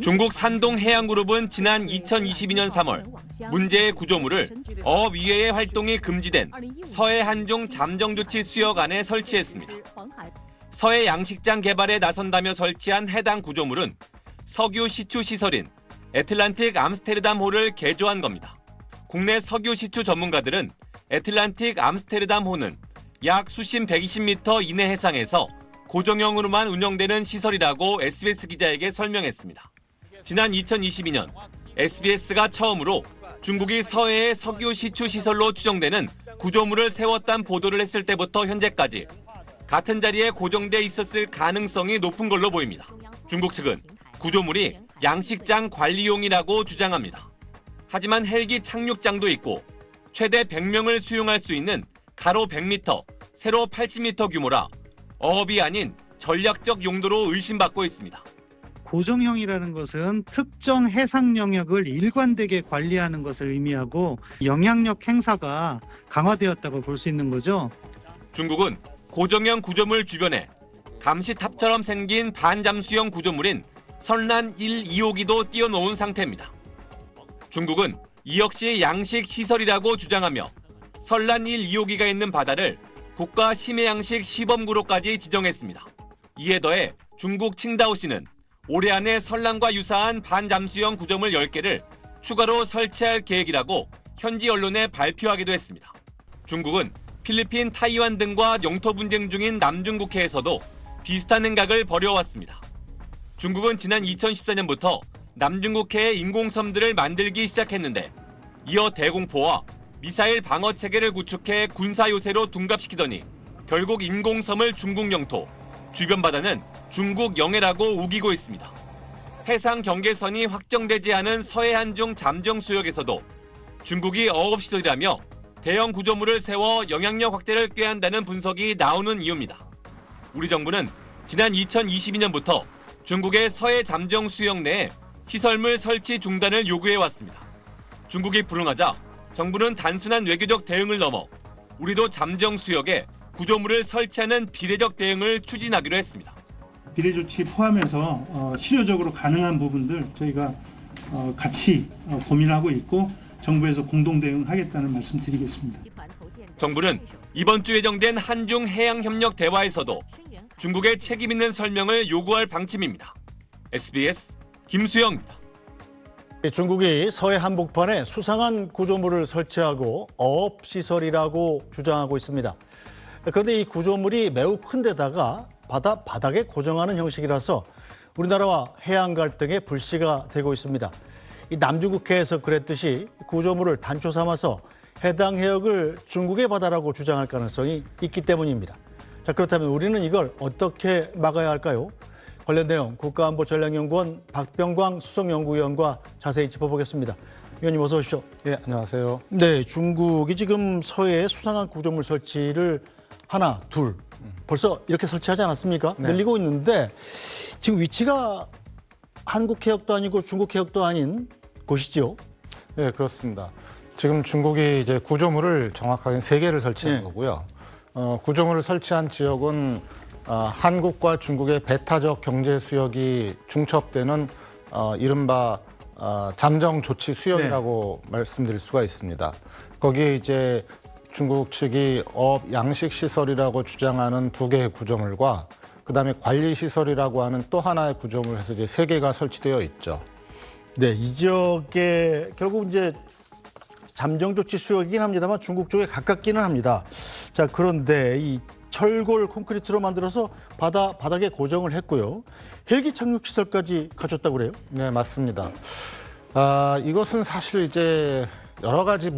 중국 산동해양그룹은 지난 2022년 3월 문제의 구조물을 어업 이외의 활동이 금지된 서해 한중 잠정조치 수역안에 설치했습니다. 서해 양식장 개발에 나선다며 설치한 해당 구조물은 석유 시추 시설인 애틀란틱 암스테르담호를 개조한 겁니다. 국내 석유 시추 전문가들은 애틀란틱 암스테르담호는 약 수심 120m 이내 해상에서 고정형으로만 운영되는 시설이라고 SBS 기자에게 설명했습니다. 지난 2022년 SBS가 처음으로 중국이 서해의 석유 시추 시설로 추정되는 구조물을 세웠다는 보도를 했을 때부터 현재까지 같은 자리에 고정돼 있었을 가능성이 높은 걸로 보입니다. 중국 측은 구조물이 양식장 관리용이라고 주장합니다. 하지만 헬기 착륙장도 있고 최대 100명을 수용할 수 있는 가로 100m, 세로 80m 규모라 어업이 아닌 전략적 용도로 의심받고 있습니다. 고정형이라는 것은 특정 해상 영역을 일관되게 관리하는 것을 의미하고 영향력 행사가 강화되었다고 볼 수 있는 거죠. 중국은 고정형 구조물 주변에 감시탑처럼 생긴 반잠수형 구조물인 선란 1, 2호기도 띄워놓은 상태입니다. 중국은 이 역시 양식 시설이라고 주장하며 선란 1, 2호기가 있는 바다를 국가 심해양식 시범구로까지 지정했습니다. 이에 더해 중국 칭다오시는 올해 안에 선란과 유사한 반잠수형 구조물 10개를 추가로 설치할 계획이라고 현지 언론에 발표하기도 했습니다. 중국은 필리핀, 타이완 등과 영토 분쟁 중인 남중국해에서도 비슷한 행각을 벌여왔습니다. 중국은 지난 2014년부터 남중국해에 인공섬들을 만들기 시작했는데 이어 대공포와 미사일 방어 체계를 구축해 군사 요새로 둔갑시키더니 결국 인공섬을 중국 영토, 주변 바다는 중국 영해라고 우기고 있습니다. 해상 경계선이 확정되지 않은 서해 한중 잠정 수역에서도 중국이 어업시설이라며 대형 구조물을 세워 영향력 확대를 꾀한다는 분석이 나오는 이유입니다. 우리 정부는 지난 2022년부터 중국의 서해 잠정 수역 내에 시설물 설치 중단을 요구해왔습니다. 중국이 불응하자 정부는 단순한 외교적 대응을 넘어 우리도 잠정 수역에 구조물을 설치하는 비례적 대응을 추진하기로 했습니다. 비례 조치 포함해서 실효적으로 가능한 부분들 저희가 같이 고민하고 있고 정부에서 공동 대응하겠다는 말씀 드리겠습니다. 정부는 이번 주 예정된 한중 해양협력 대화에서도 중국의 책임 있는 설명을 요구할 방침입니다. SBS 김수영입니다. 중국이 서해 한복판에 수상한 구조물을 설치하고 어업시설이라고 주장하고 있습니다. 그런데 이 구조물이 매우 큰 데다가 바닥에 고정하는 형식이라서 우리나라와 해양 갈등의 불씨가 되고 있습니다. 이 남중국해에서 그랬듯이 구조물을 단초 삼아서 해당 해역을 중국의 바다라고 주장할 가능성이 있기 때문입니다. 자, 그렇다면 우리는 이걸 어떻게 막아야 할까요? 관련 내용 국가안보전략연구원 박병광 수석연구위원과 자세히 짚어보겠습니다. 위원님 어서 오십시오. 예, 안녕하세요. 네, 중국이 지금 서해에 수상한 구조물 설치를 하나, 둘 벌써 이렇게 설치하지 않았습니까? 네. 늘리고 있는데 지금 위치가 한국 해역도 아니고 중국 해역도 아닌 곳이죠. 예, 그렇습니다. 지금 중국이 이제 구조물을 정확하게 3개를 설치한 네. 거고요. 구조물을 설치한 지역은 한국과 중국의 배타적 경제 수역이 중첩되는 이른바 잠정 조치 수역이라고 말씀드릴 수가 있습니다. 거기에 이제 중국 측이 어업 양식 시설이라고 주장하는 2개의 구조물과 그다음에 관리 시설이라고 하는 또 하나의 구조물 해서 이제 3개가 설치되어 있죠. 네, 이 지역에 결국 이제 잠정 조치 수역이긴 합니다만 중국 쪽에 가깝기는 합니다. 자, 그런데 이 철골 콘크리트로 만들어서 바닥에 고정을 했고요. 헬기 착륙 시설까지 갖췄다고 그래요? 네, 맞습니다. 이것은 사실 이제 여러 가지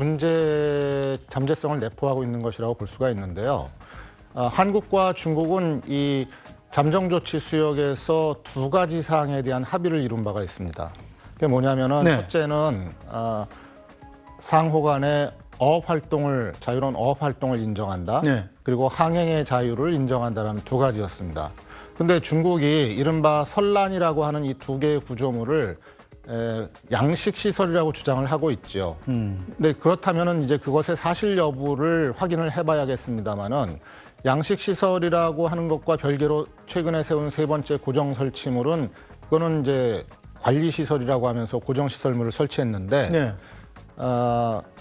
잠재성을 내포하고 있는 것이라고 볼 수가 있는데요. 한국과 중국은 이 잠정조치 수역에서 2가지 사항에 대한 합의를 이룬 바가 있습니다. 그게 뭐냐면은 네. 첫째는 상호 간의 자유로운 어업 활동을 인정한다. 네. 그리고 항행의 자유를 인정한다는 2가지였습니다. 근데 중국이 이른바 선란이라고 하는 이 2개의 구조물을 양식 시설이라고 주장을 하고 있죠. 근데 그렇다면은 이제 그것의 사실 여부를 확인을 해봐야겠습니다만은 양식 시설이라고 하는 것과 별개로 최근에 세운 3번째 고정 설치물은 그거는 이제 관리 시설이라고 하면서 고정 시설물을 설치했는데 네.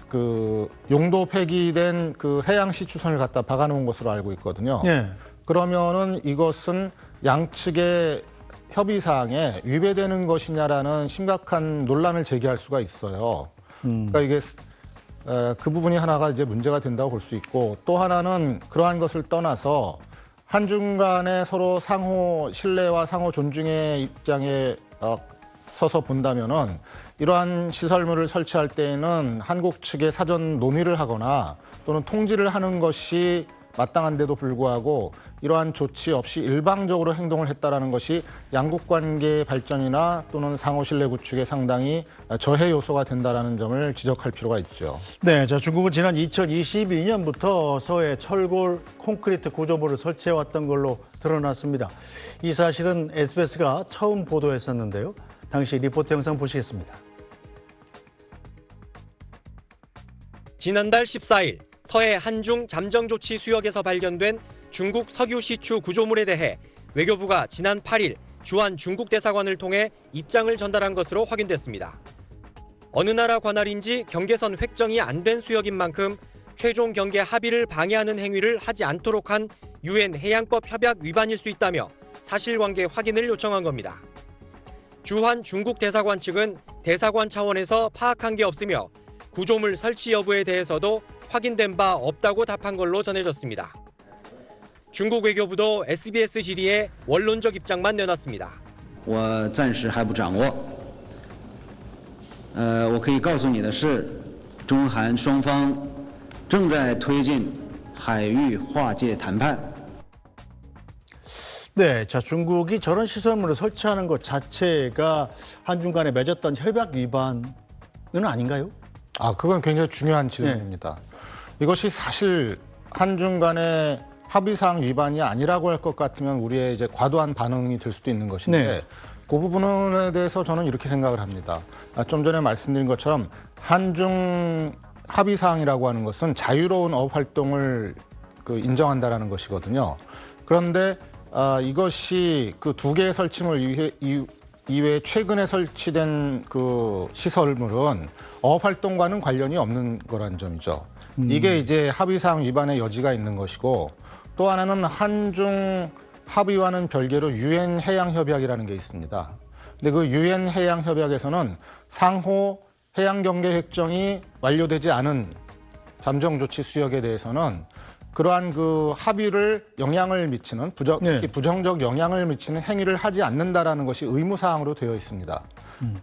그 용도 폐기된 그 해양시 추선을 갖다 박아놓은 것으로 알고 있거든요. 네. 그러면은 이것은 양측의 협의 사항에 위배되는 것이냐라는 심각한 논란을 제기할 수가 있어요. 그러니까 이게 그 부분이 하나가 이제 문제가 된다고 볼 수 있고, 또 하나는 그러한 것을 떠나서 한중 간에 서로 상호 신뢰와 상호 존중의 입장에 서서 본다면은 이러한 시설물을 설치할 때에는 한국 측에 사전 논의를 하거나 또는 통지를 하는 것이 마땅한데도 불구하고 이러한 조치 없이 일방적으로 행동을 했다라는 것이 양국 관계의 발전이나 또는 상호 신뢰 구축에 상당히 저해 요소가 된다라는 점을 지적할 필요가 있죠. 네, 자, 중국은 지난 2022년부터 서해 철골 콘크리트 구조물을 설치해왔던 걸로 드러났습니다. 이 사실은 SBS가 처음 보도했었는데요. 당시 리포트 영상 보시겠습니다. 지난달 14일 서해 한중 잠정조치 수역에서 발견된 중국 석유 시추 구조물에 대해 외교부가 지난 8일 주한 중국 대사관을 통해 입장을 전달한 것으로 확인됐습니다. 어느 나라 관할인지 경계선 획정이 안 된 수역인 만큼 최종 경계 합의를 방해하는 행위를 하지 않도록 한 유엔 해양법 협약 위반일 수 있다며 사실관계 확인을 요청한 겁니다. 주한 중국 대사관 측은 대사관 차원에서 파악한 게 없으며 구조물 설치 여부에 대해서도 확인된 바 없다고 답한 걸로 전해졌습니다. 중국 외교부도 SBS 질의에 원론적 입장만 내놨습니다. 我暂时还不掌握。我可以告诉你的是，中韩双方正在推进海域划界谈判。 네, 자, 중국이 저런 시설물을 설치하는 것 자체가 한중 간에 맺었던 협약 위반은 아닌가요? 그건 굉장히 중요한 질문입니다. 이것이 사실 한중 간의 합의사항 위반이 아니라고 할 것 같으면 우리의 이제 과도한 반응이 될 수도 있는 것인데 네. 그 부분에 대해서 저는 이렇게 생각을 합니다. 좀 전에 말씀드린 것처럼 한중 합의사항이라고 하는 것은 자유로운 어업 활동을 인정한다라는 것이거든요. 그런데 이것이 그 두 개의 설치물 이외에 최근에 설치된 그 시설물은 어업 활동과는 관련이 없는 거란 점이죠. 이게 이제 합의사항 위반의 여지가 있는 것이고, 또 하나는 한중 합의와는 별개로 유엔 해양 협약이라는 게 있습니다. 근데 그 유엔 해양 협약에서는 상호 해양 경계 획정이 완료되지 않은 잠정 조치 수역에 대해서는 그러한 그 합의를 영향을 미치는 특히 부정적 영향을 미치는 행위를 하지 않는다라는 것이 의무 사항으로 되어 있습니다.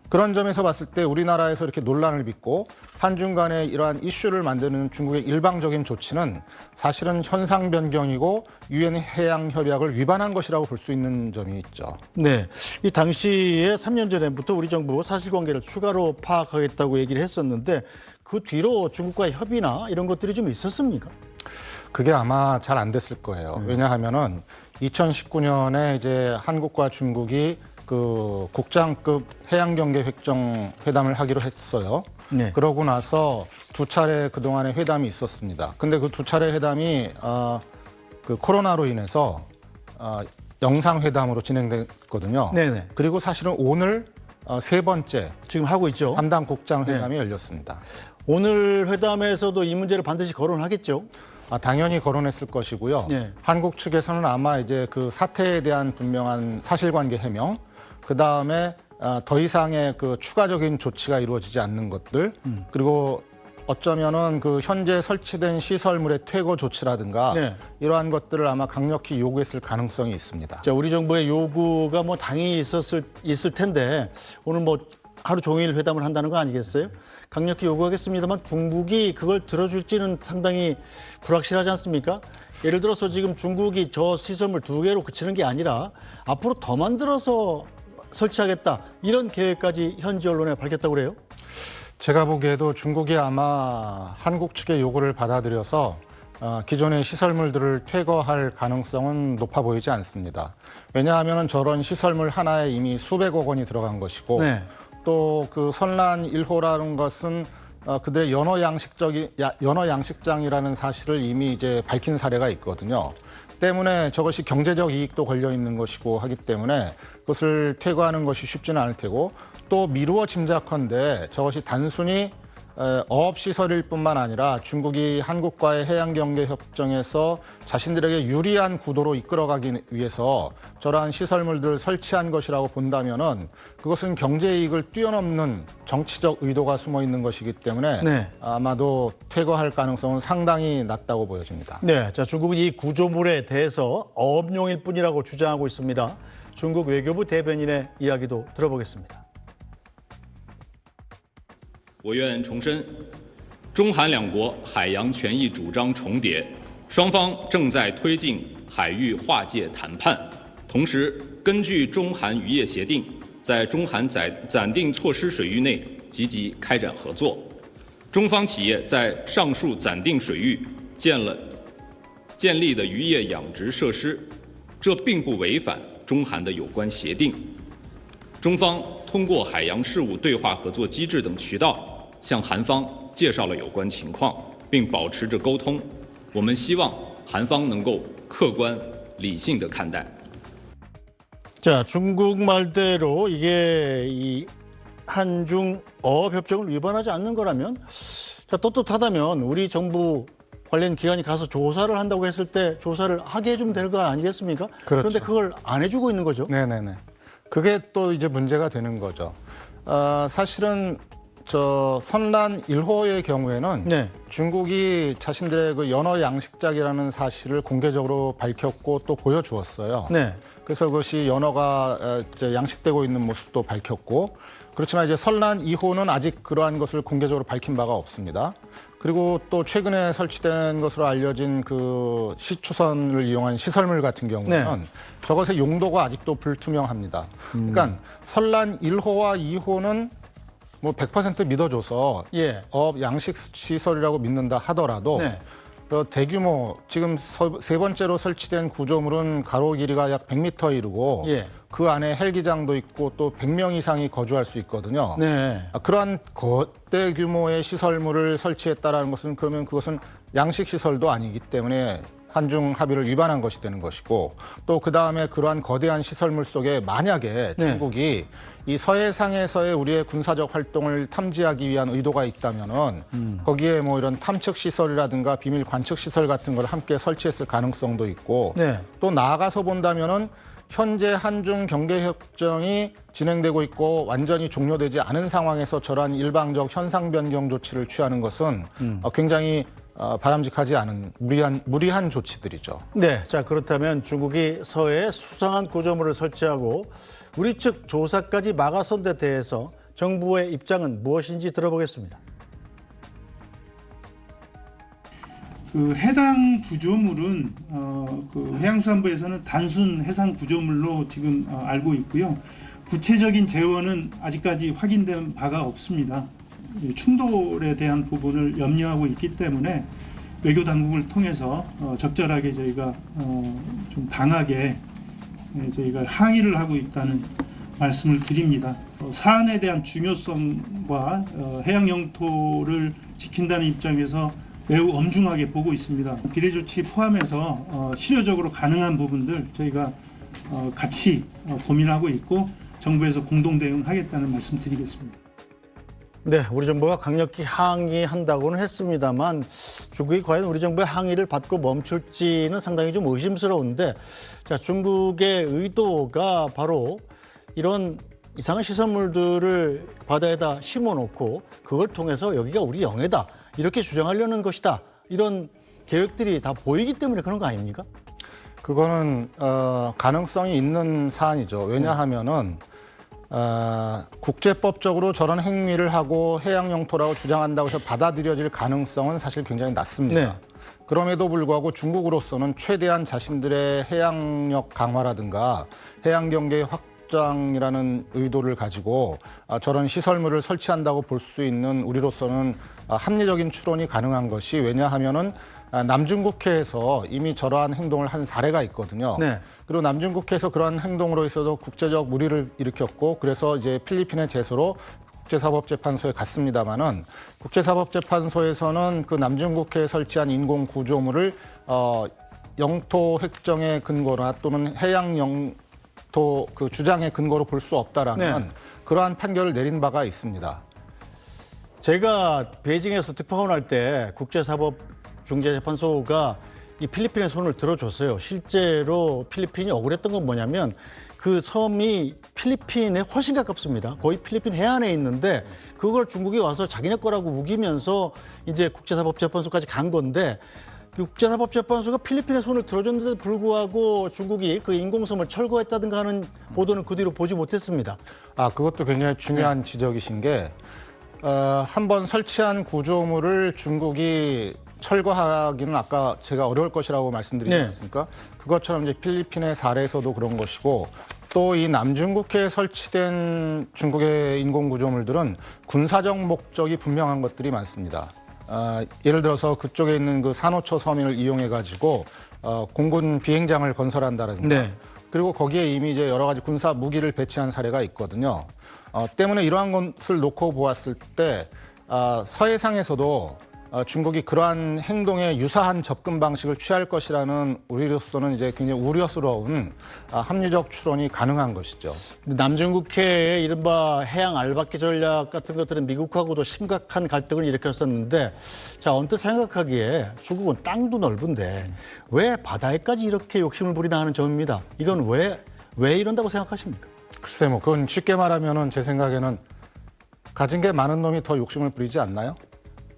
그런 점에서 봤을 때 우리나라에서 이렇게 논란을 빚고 한중 간에 이러한 이슈를 만드는 중국의 일방적인 조치는 사실은 현상 변경이고 유엔 해양 협약을 위반한 것이라고 볼 수 있는 점이 있죠. 네, 이 당시에 3년 전부터 우리 정부 사실관계를 추가로 파악하겠다고 얘기를 했었는데 그 뒤로 중국과의 협의나 이런 것들이 좀 있었습니까? 그게 아마 잘 안 됐을 거예요. 왜냐하면은 2019년에 이제 한국과 중국이 그 국장급 해양경계 획정 회담을 하기로 했어요. 네. 그러고 나서 두 차례 그동안에 회담이 있었습니다. 근데 그 두 차례 회담이 그 코로나로 인해서 영상회담으로 진행됐거든요. 네네. 그리고 사실은 오늘 세 번째 지금 하고 있죠. 담당 국장 회담이 열렸습니다. 오늘 회담에서도 이 문제를 반드시 거론하겠죠. 당연히 거론했을 것이고요. 네. 한국 측에서는 아마 이제 그 사태에 대한 분명한 사실관계 해명, 그 다음에 더 이상의 그 추가적인 조치가 이루어지지 않는 것들, 그리고 어쩌면은 그 현재 설치된 시설물의 퇴거 조치라든가 네. 이러한 것들을 아마 강력히 요구했을 가능성이 있습니다. 자, 우리 정부의 요구가 뭐 당연히 있을 텐데 오늘 뭐 하루 종일 회담을 한다는 거 아니겠어요? 강력히 요구하겠습니다만 중국이 그걸 들어줄지는 상당히 불확실하지 않습니까? 예를 들어서 지금 중국이 저 시설물 두 개로 그치는 게 아니라 앞으로 더 만들어서 설치하겠다 이런 계획까지 현지 언론에 밝혔다고 그래요? 제가 보기에도 중국이 아마 한국 측의 요구를 받아들여서 기존의 시설물들을 퇴거할 가능성은 높아 보이지 않습니다. 왜냐하면 저런 시설물 하나에 이미 수백억 원이 들어간 것이고 네. 또 그 선란 1호라는 것은 그들의 연어 양식장이라는 사실을 이미 이제 밝힌 사례가 있거든요. 때문에 저것이 경제적 이익도 걸려 있는 것이고 하기 때문에 그것을 퇴거하는 것이 쉽지는 않을 테고 또 미루어 짐작컨대 저것이 단순히 어업시설일 뿐만 아니라 중국이 한국과의 해양경계협정에서 자신들에게 유리한 구도로 이끌어가기 위해서 저러한 시설물들을 설치한 것이라고 본다면은 그것은 경제이익을 뛰어넘는 정치적 의도가 숨어 있는 것이기 때문에 네. 아마도 퇴거할 가능성은 상당히 낮다고 보여집니다. 네, 자 중국은 이 구조물에 대해서 어업용일 뿐이라고 주장하고 있습니다. 중국 외교부 대변인의 이야기도 들어보겠습니다. 我愿重申，中韩两国海洋权益主张重叠，双方正在推进海域划界谈判，同时根据中韩渔业协定，在中韩暂定措施水域内积极开展合作。中方企业在上述暂定水域建立的渔业养殖设施，这并不违反中韩的有关协定。中方通过海洋事务对话合作机制等渠道，向韩方介绍了有关情况，并保持着沟通。我们希望韩方能够客观理性地看待。 자, 중국 말대로 이게 이 한중 어업협정을 위반하지 않는 거라면 자, 떳떳하다면 우리 정부 관련 기관이 가서 조사를 한다고 했을 때 조사를 하게 해주면 되는 거 아니겠습니까? 그렇죠. 그런데 그걸 안 해주고 있는 거죠. 네네네. 그게 또 이제 문제가 되는 거죠. 사실은 저 선란 1호의 경우에는 네. 중국이 자신들의 그 연어 양식장이라는 사실을 공개적으로 밝혔고 또 보여주었어요. 네. 그래서 그것이 연어가 이제 양식되고 있는 모습도 밝혔고 그렇지만 이제 선란 2호는 아직 그러한 것을 공개적으로 밝힌 바가 없습니다. 그리고 또 최근에 설치된 것으로 알려진 그 시추선을 이용한 시설물 같은 경우는 네. 저것의 용도가 아직도 불투명합니다. 그러니까 선란 1호와 2호는 뭐 100% 믿어줘서 예. 어업 양식 시설이라고 믿는다 하더라도 네. 대규모 지금 세 번째로 설치된 구조물은 가로 길이가 약 100m 이르고 예. 그 안에 헬기장도 있고 또 100명 이상이 거주할 수 있거든요. 네. 그러한 거대 규모의 시설물을 설치했다라는 것은 그러면 그것은 양식 시설도 아니기 때문에 한중 합의를 위반한 것이 되는 것이고 또 그다음에 그러한 거대한 시설물 속에 만약에 네. 중국이 이 서해상에서의 우리의 군사적 활동을 탐지하기 위한 의도가 있다면은 거기에 뭐 이런 탐측 시설이라든가 비밀 관측 시설 같은 걸 함께 설치했을 가능성도 있고 네. 또 나아가서 본다면은 현재 한중 경계협정이 진행되고 있고 완전히 종료되지 않은 상황에서 저러한 일방적 현상 변경 조치를 취하는 것은 굉장히 바람직하지 않은 무리한 조치들이죠. 네, 자 그렇다면 중국이 서해에 수상한 구조물을 설치하고 우리 측 조사까지 막아선 데 대해서 정부의 입장은 무엇인지 들어보겠습니다. 그 해당 구조물은 그 해양수산부에서는 단순 해상 구조물로 지금 알고 있고요. 구체적인 재원은 아직까지 확인된 바가 없습니다. 충돌에 대한 부분을 염려하고 있기 때문에 외교 당국을 통해서 적절하게 저희가 좀 강하게 저희가 항의를 하고 있다는 말씀을 드립니다. 사안에 대한 중요성과 해양 영토를 지킨다는 입장에서 매우 엄중하게 보고 있습니다. 비례 조치 포함해서 실효적으로 가능한 부분들 저희가 같이 고민하고 있고 정부에서 공동 대응하겠다는 말씀 드리겠습니다. 네, 우리 정부가 강력히 항의한다고는 했습니다만 중국이 과연 우리 정부의 항의를 받고 멈출지는 상당히 좀 의심스러운데 자, 중국의 의도가 바로 이런 이상한 시설물들을 바다에다 심어놓고 그걸 통해서 여기가 우리 영해다 이렇게 주장하려는 것이다 이런 계획들이 다 보이기 때문에 그런 거 아닙니까? 그거는 가능성이 있는 사안이죠. 왜냐하면은 국제법적으로 저런 행위를 하고 해양 영토라고 주장한다고 해서 받아들여질 가능성은 사실 굉장히 낮습니다. 네. 그럼에도 불구하고 중국으로서는 최대한 자신들의 해양력 강화라든가 해양 경계 확장이라는 의도를 가지고 저런 시설물을 설치한다고 볼 수 있는 우리로서는 합리적인 추론이 가능한 것이 왜냐하면은 남중국해에서 이미 저러한 행동을 한 사례가 있거든요. 네. 그리고 남중국해에서 그러한 행동으로 있어도 국제적 물의를 일으켰고 그래서 이제 필리핀의 제소로 국제사법재판소에 갔습니다마는 국제사법재판소에서는 그 남중국해에 설치한 인공 구조물을 영토 획정의 근거나 또는 해양 영토 그 주장의 근거로 볼 수 없다라는 네. 그러한 판결을 내린 바가 있습니다. 제가 베이징에서 특파원할 때 국제사법중재재판소가 이 필리핀의 손을 들어줬어요. 실제로 필리핀이 억울했던 건 뭐냐면 그 섬이 필리핀에 훨씬 가깝습니다. 거의 필리핀 해안에 있는데 그걸 중국이 와서 자기네 거라고 우기면서 이제 국제사법재판소까지 간 건데 그 국제사법재판소가 필리핀의 손을 들어줬는데도 불구하고 중국이 그 인공섬을 철거했다든가 하는 보도는 그 뒤로 보지 못했습니다. 그것도 굉장히 중요한 지적이신 게 한번 설치한 구조물을 중국이 철거하기는 아까 제가 어려울 것이라고 말씀드리지 네. 않았습니까? 그것처럼 이제 필리핀의 사례에서도 그런 것이고 또 이 남중국해에 설치된 중국의 인공구조물들은 군사적 목적이 분명한 것들이 많습니다. 예를 들어서 그쪽에 있는 그 산호초 섬을 이용해 가지고 공군 비행장을 건설한다든가 네. 그리고 거기에 이미 이제 여러 가지 군사 무기를 배치한 사례가 있거든요. 때문에 이러한 것을 놓고 보았을 때 서해상에서도 중국이 그러한 행동에 유사한 접근 방식을 취할 것이라는 우리로서는 이제 굉장히 우려스러운 합리적 추론이 가능한 것이죠. 남중국해의 이른바 해양 알박기 전략 같은 것들은 미국하고도 심각한 갈등을 일으켰었는데 자 언뜻 생각하기에 중국은 땅도 넓은데 왜 바다에까지 이렇게 욕심을 부리나 하는 점입니다. 이건 왜 이런다고 생각하십니까? 글쎄 뭐 그건 쉽게 말하면은 제 생각에는 가진 게 많은 놈이 더 욕심을 부리지 않나요?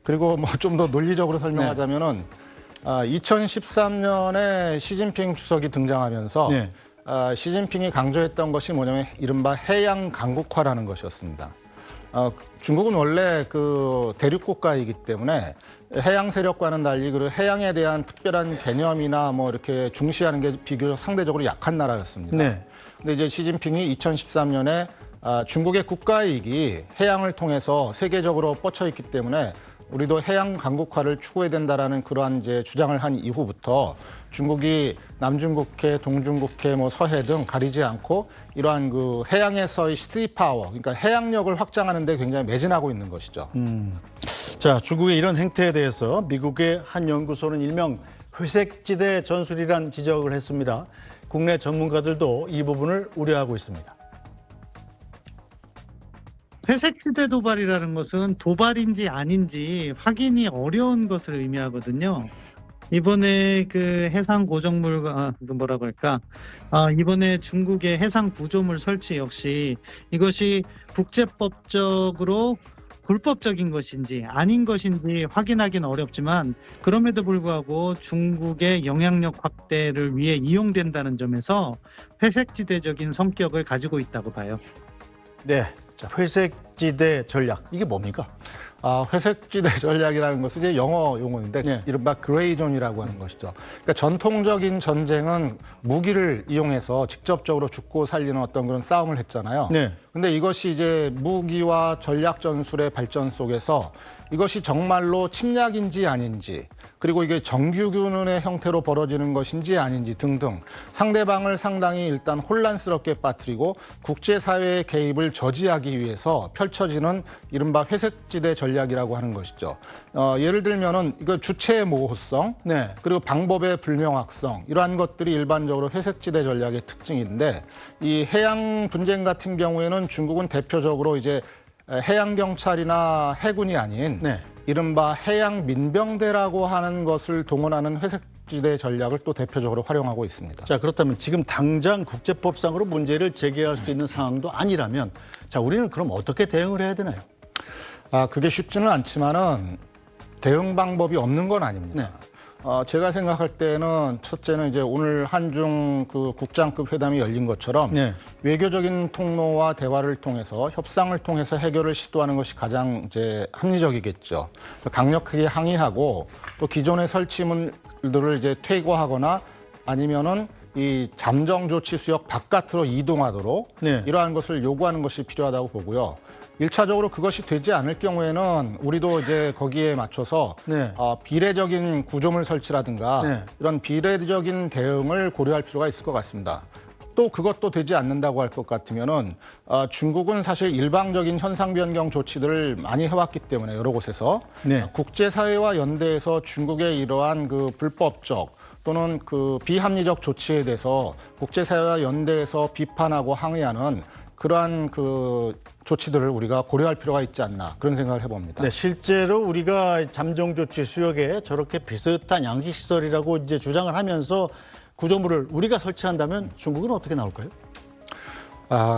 그리고 뭐 좀 더 논리적으로 설명하자면은 2013년에 시진핑 주석이 등장하면서 네. 시진핑이 강조했던 것이 뭐냐면 이른바 해양 강국화라는 것이었습니다. 중국은 원래 그 대륙 국가이기 때문에 해양 세력과는 달리 그 해양에 대한 특별한 개념이나 뭐 이렇게 중시하는 게 비교적 상대적으로 약한 나라였습니다. 네. 근데 이제 시진핑이 2013년에 중국의 국가이익이 해양을 통해서 세계적으로 뻗쳐 있기 때문에 우리도 해양 강국화를 추구해야 된다라는 그러한 이제 주장을 한 이후부터 중국이 남중국해, 동중국해, 뭐 서해 등 가리지 않고 이러한 그 해양에서의 시파워, 그러니까 해양력을 확장하는 데 굉장히 매진하고 있는 것이죠. 자, 중국의 이런 행태에 대해서 미국의 한 연구소는 일명 회색지대 전술이란 지적을 했습니다. 국내 전문가들도 이 부분을 우려하고 있습니다. 회색지대 도발이라는 것은 도발인지 아닌지 확인이 어려운 것을 의미하거든요. 이번에 그 해상 고정물 뭐라고 할까? 이번에 중국의 해상 구조물 설치 역시 이것이 국제법적으로 불법적인 것인지 아닌 것인지 확인하기는 어렵지만 그럼에도 불구하고 중국의 영향력 확대를 위해 이용된다는 점에서 회색지대적인 성격을 가지고 있다고 봐요. 네, 자, 회색지대 전략 이게 뭡니까? 회색지대 전략이라는 것은 이제 영어 용어인데 네. 이른바 그레이존이라고 하는 것이죠. 그러니까 전통적인 전쟁은 무기를 이용해서 직접적으로 죽고 살리는 어떤 그런 싸움을 했잖아요. 네. 근데 이것이 이제 무기와 전략 전술의 발전 속에서 이것이 정말로 침략인지 아닌지 그리고 이게 정규군의 형태로 벌어지는 것인지 아닌지 등등 상대방을 상당히 일단 혼란스럽게 빠뜨리고 국제사회의 개입을 저지하기 위해서 펼쳐지는 이른바 회색지대 전략이라고 하는 것이죠. 예를 들면은 이거 주체의 모호성 네. 그리고 방법의 불명확성 이러한 것들이 일반적으로 회색지대 전략의 특징인데 이 해양 분쟁 같은 경우에는 중국은 대표적으로 이제 해양 경찰이나 해군이 아닌 네. 이른바 해양 민병대라고 하는 것을 동원하는 회색지대 전략을 또 대표적으로 활용하고 있습니다. 자, 그렇다면 지금 당장 국제법상으로 문제를 제기할 수 있는 상황도 아니라면 자, 우리는 그럼 어떻게 대응을 해야 되나요? 그게 쉽지는 않지만은 대응 방법이 없는 건 아닙니다. 제가 생각할 때는 첫째는 이제 오늘 한중 그 국장급 회담이 열린 것처럼 네. 외교적인 통로와 대화를 통해서 협상을 통해서 해결을 시도하는 것이 가장 이제 합리적이겠죠. 강력하게 항의하고 또 기존의 설치물들을 이제 퇴거하거나 아니면은 이 잠정 조치 수역 바깥으로 이동하도록 네. 이러한 것을 요구하는 것이 필요하다고 보고요. 1차적으로 그것이 되지 않을 경우에는 우리도 이제 거기에 맞춰서 네. 비례적인 구조물 설치라든가 네. 이런 비례적인 대응을 고려할 필요가 있을 것 같습니다. 또 그것도 되지 않는다고 할 것 같으면은 중국은 사실 일방적인 현상 변경 조치들을 많이 해왔기 때문에 여러 곳에서 네. 국제사회와 연대해서 중국의 이러한 그 불법적 또는 그 비합리적 조치에 대해서 국제사회와 연대해서 비판하고 항의하는 그러한 그 조치들을 우리가 고려할 필요가 있지 않나 그런 생각을 해봅니다. 네, 실제로 우리가 잠정 조치 수역에 저렇게 비슷한 양식 시설이라고 이제 주장을 하면서 구조물을 우리가 설치한다면 중국은 어떻게 나올까요?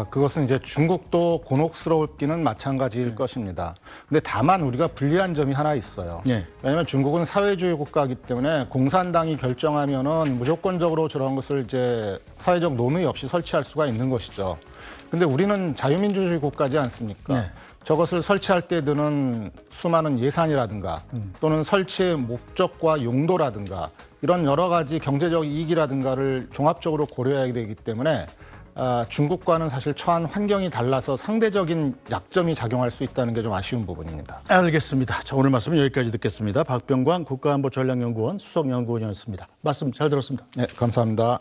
그것은 이제 중국도 곤혹스러울기는 마찬가지일 것입니다. 근데 다만 우리가 불리한 점이 하나 있어요. 네. 왜냐하면 중국은 사회주의 국가이기 때문에 공산당이 결정하면은 무조건적으로 저런 것을 이제 사회적 논의 없이 설치할 수가 있는 것이죠. 근데 우리는 자유민주주의 국가지 않습니까? 네. 저것을 설치할 때 드는 수많은 예산이라든가 또는 설치의 목적과 용도라든가 이런 여러 가지 경제적 이익이라든가를 종합적으로 고려해야 되기 때문에 중국과는 사실 처한 환경이 달라서 상대적인 약점이 작용할 수 있다는 게 좀 아쉬운 부분입니다. 알겠습니다. 자, 오늘 말씀은 여기까지 듣겠습니다. 박병광 국가안보전략연구원 수석연구원이었습니다. 말씀 잘 들었습니다. 네, 감사합니다.